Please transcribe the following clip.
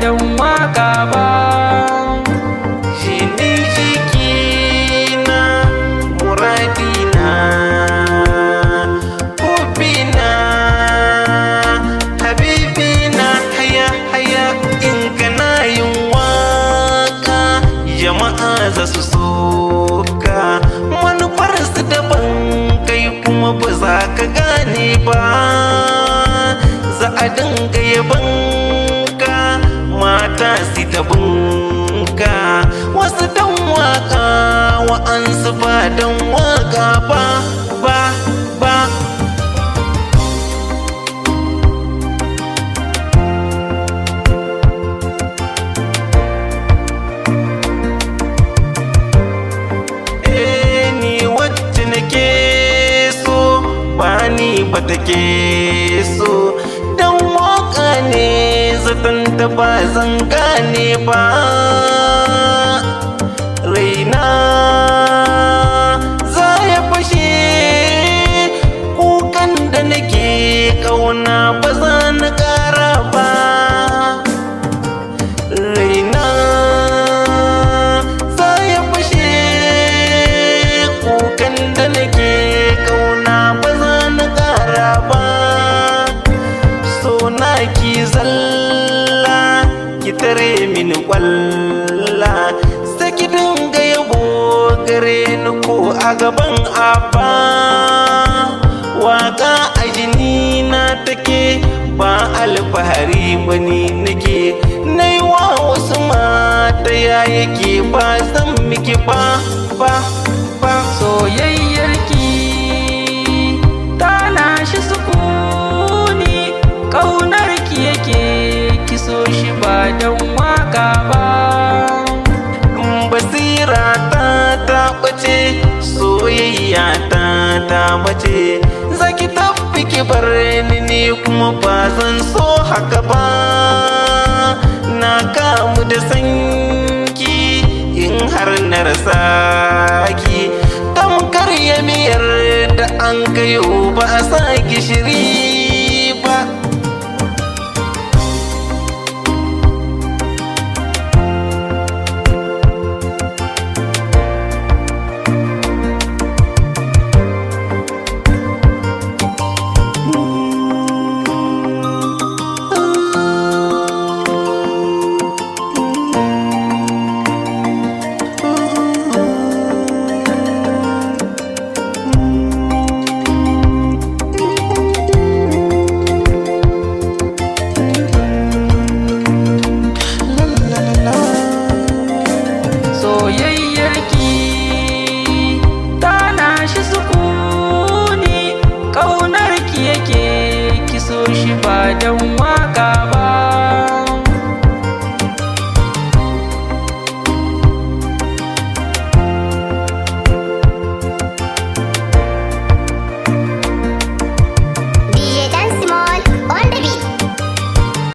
don waka ba. Shi ne jikina, muradina, hubina, habibina. Haya haya in kana yin waka, jama'a za su soka. Manufarsu daban, kai kuma ba za ka gane ba. Za a dinga yabanka, mata si ta bunka. Wasu dan waka, wa'ansu ba dan waka ba. Ni wacce nake so, ba ni ba take so. Dan waka ne zaton ta ba zan gane ba. Raina za ya fashe, kukan da nake kauna ba za na kara ba. Raina za ya fashe, kukan da nake kauna ba za na kara ba. So na ki zalla, ki tare mini kwalla, sai ki dinga yabo gare ni ko a gaban abba. Waka a jini na take, ba alfahari bane nake. Nai wa wasu mata ya yake, ba zan miki ba. Soyayyarki ta lashe sukuni, ƙaunarki yake kiso shi ba don waka ba. Basira ta ɓace, soyayya ta ɓace. Zaki tafi ki bar ni, ne kuma ba zan so haka ba. Na kamu da sanki, in har na rasa ki. Tamkar yamiyar da an kayo ba a sa gishiri ba. Soyayyarki ta lashe sukuni, ƙaunarki yake kiso shi ba don waka